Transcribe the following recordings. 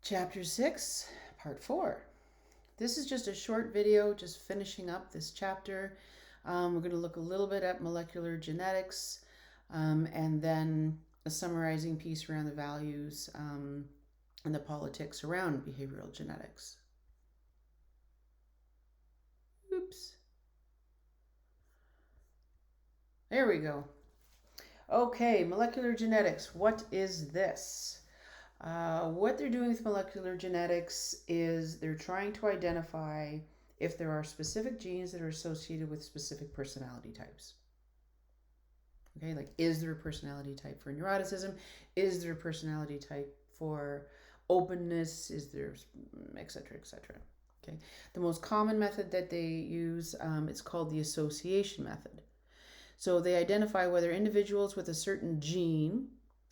Chapter 6, Part 4. This is just a short video, just finishing up this chapter. We're going to look a little bit at molecular genetics and then a summarizing piece around the values and the politics around behavioral genetics. Oops. There we go. Okay, molecular genetics. What is this? What they're doing with molecular genetics is they're trying to identify if there are specific genes that are associated with specific personality types. Okay, like is there a personality type for neuroticism? Is there a personality type for openness? Is there, etc., etc. Okay, the most common method that they use, it's called the association method. So they identify whether individuals with a certain gene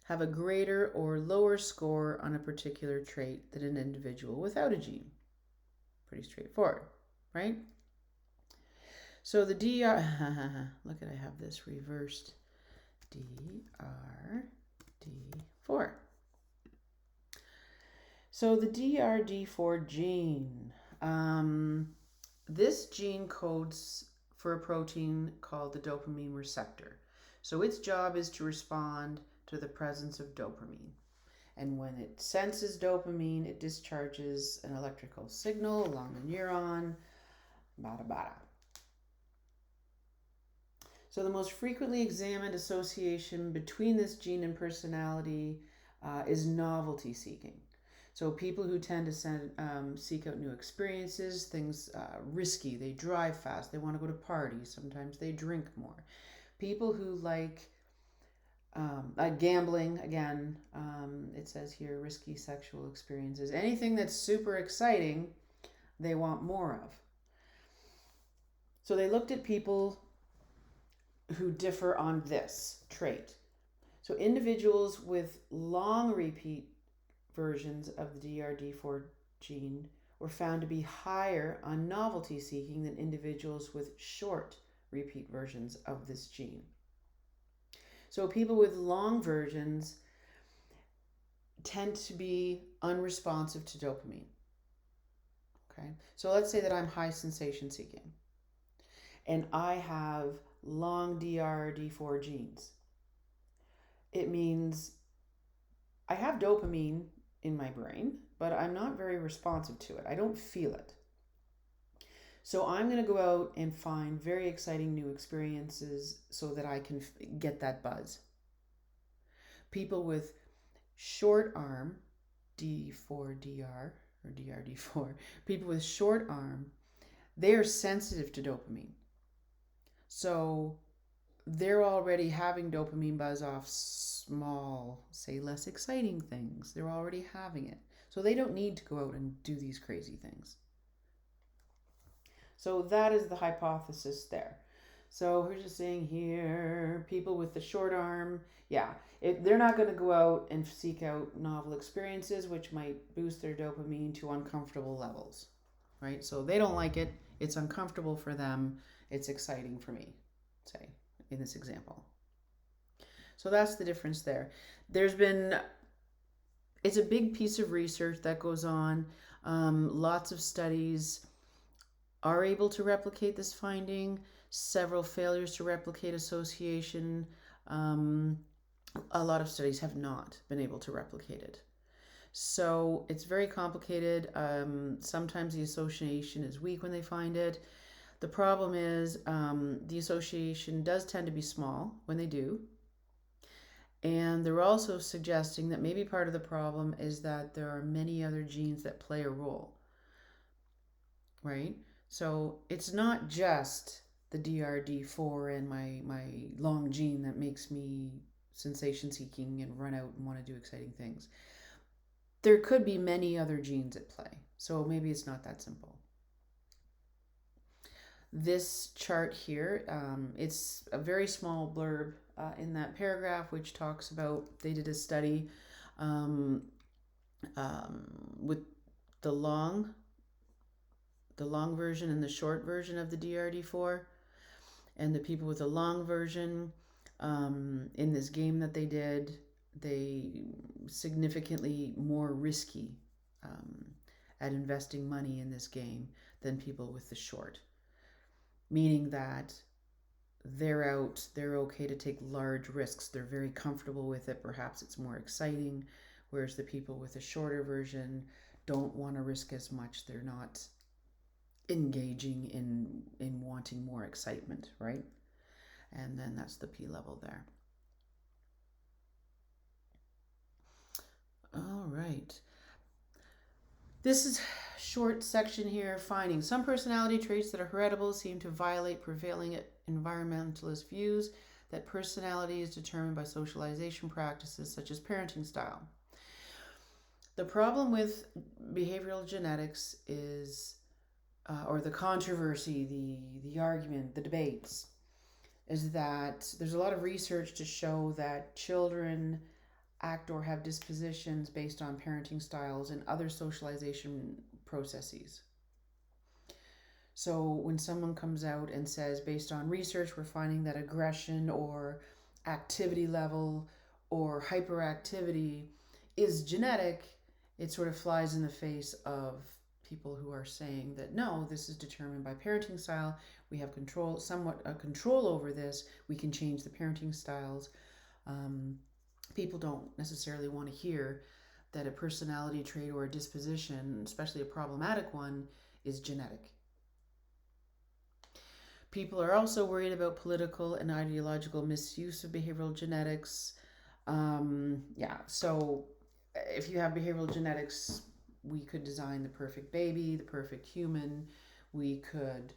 have a greater or lower score on a particular trait than an individual without a gene. Pretty straightforward, right? So the look at, I have this reversed, DRD4. So the DRD4 gene, this gene codes for a protein called the dopamine receptor. So its job is to respond to the presence of dopamine. And when it senses dopamine, it discharges an electrical signal along the neuron, bada bada. So the most frequently examined association between this gene and personality is novelty seeking. So people who tend to seek out new experiences, things risky, they drive fast, they want to go to parties, sometimes they drink more. People who like gambling, again, it says here, risky sexual experiences. Anything that's super exciting, they want more of. So they looked at people who differ on this trait. So individuals with long repeat versions of the DRD4 gene were found to be higher on novelty seeking than individuals with short repeat versions of this gene. So people with long versions tend to be unresponsive to dopamine. Okay, so let's say that I'm high sensation seeking and I have long DRD4 genes. It means I have dopamine in my brain, but I'm not very responsive to it. I don't feel it. So I'm going to go out and find very exciting new experiences so that I can get that buzz. People with short arm, D4DR or DRD4, people with short arm, they are sensitive to dopamine. So they're already having dopamine buzz off small, say less exciting things. They're already having it. So they don't need to go out and do these crazy things. So that is the hypothesis there. So we're just saying here, people with the short arm, they're not going to go out and seek out novel experiences, which might boost their dopamine to uncomfortable levels, right? So they don't like it. It's uncomfortable for them. It's exciting for me, say, in this example. So that's the difference there. It's a big piece of research that goes on. Lots of studies are able to replicate this finding. Several failures to replicate association. A lot of studies have not been able to replicate it. So it's very complicated. Sometimes the association is weak when they find it. The problem is the association does tend to be small when they do. And they're also suggesting that maybe part of the problem is that there are many other genes that play a role, right? So it's not just the DRD4 and my long gene that makes me sensation seeking and run out and want to do exciting things. There could be many other genes at play. So maybe it's not that simple. This chart here, it's a very small blurb in that paragraph, which talks about, they did a study with the long version and the short version of the DRD4, and the people with the long version, in this game that they did, they significantly more risky at investing money in this game than people with the short, meaning that they're okay to take large risks. They're very comfortable with it. Perhaps it's more exciting, whereas the people with a shorter version don't want to risk as much. They're not engaging in wanting more excitement, right? And then that's the P level there. All right. This is short section here. Finding some personality traits that are heritable seem to violate prevailing environmentalist views that personality is determined by socialization practices such as parenting style. The problem with behavioral genetics is, or the controversy, the argument, the debates, is that there's a lot of research to show that children act or have dispositions based on parenting styles and other socialization processes. So when someone comes out and says, based on research, we're finding that aggression or activity level or hyperactivity is genetic, it sort of flies in the face of people who are saying that no, this is determined by parenting style. We have somewhat control over this. We can change the parenting styles. People don't necessarily want to hear that a personality trait or a disposition, especially a problematic one, is genetic. People are also worried about political and ideological misuse of behavioral genetics. So if you have behavioral genetics, we could design the perfect baby, the perfect human. We could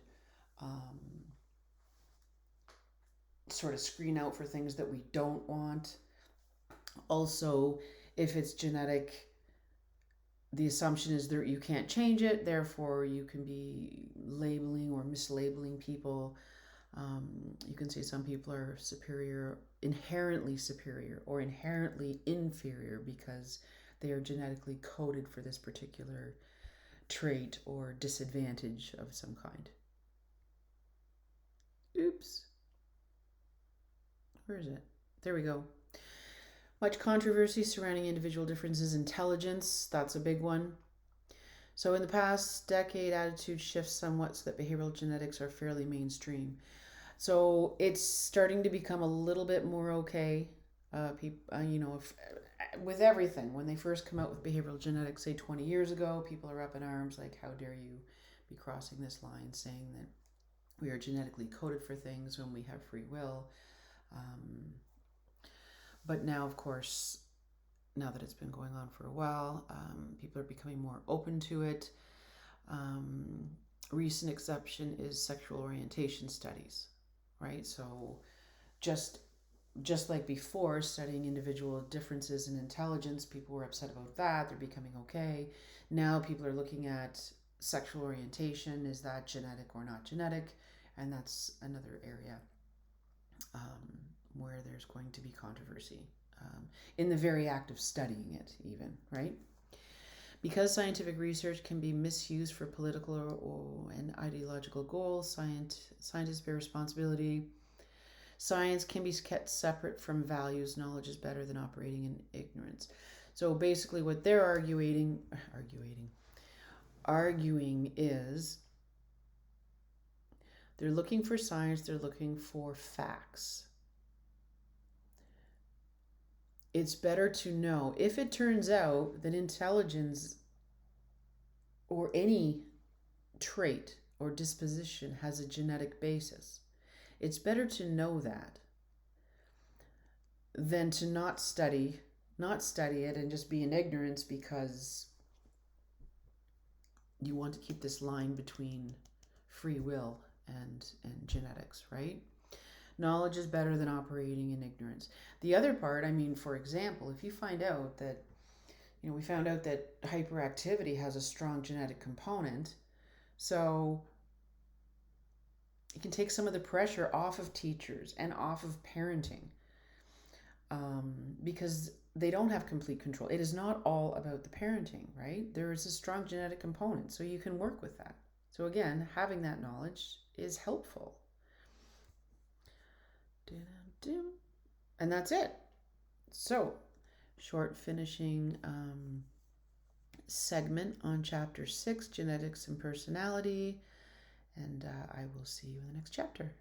sort of screen out for things that we don't want. Also, if it's genetic, the assumption is that you can't change it, therefore you can be labeling or mislabeling people. You can say some people are inherently superior or inherently inferior because they are genetically coded for this particular trait or disadvantage of some kind. Oops. Where is it? There we go. Much controversy surrounding individual differences in intelligence. That's a big one. So in the past decade, attitude shifts somewhat so that behavioral genetics are fairly mainstream. So it's starting to become a little bit more okay. With everything, when they first come out with behavioral genetics, say 20 years ago, people are up in arms like, how dare you be crossing this line, saying that we are genetically coded for things when we have free will. But now, of course, now that it's been going on for a while, people are becoming more open to it. Recent exception is sexual orientation studies, right? So just like before, studying individual differences in intelligence, people were upset about that. They're becoming okay. Now people are looking at sexual orientation. Is that genetic or not genetic? And that's another area where there's going to be controversy in the very act of studying it even, right? Because scientific research can be misused for political and ideological goals, scientists bear responsibility. Science can be kept separate from values. Knowledge is better than operating in ignorance. So basically what they're arguing is they're looking for science, they're looking for facts. It's better to know if it turns out that intelligence or any trait or disposition has a genetic basis. It's better to know that than to not study it and just be in ignorance because you want to keep this line between free will and genetics, right? Knowledge is better than operating in ignorance. The other part, for example, if you find out that, we found out that hyperactivity has a strong genetic component, so it can take some of the pressure off of teachers and off of parenting because they don't have complete control. It is not all about the parenting, right? There is a strong genetic component, so you can work with that. So again, having that knowledge is helpful. And that's it. So, short finishing segment on Chapter 6, Genetics and Personality. And I will see you in the next chapter.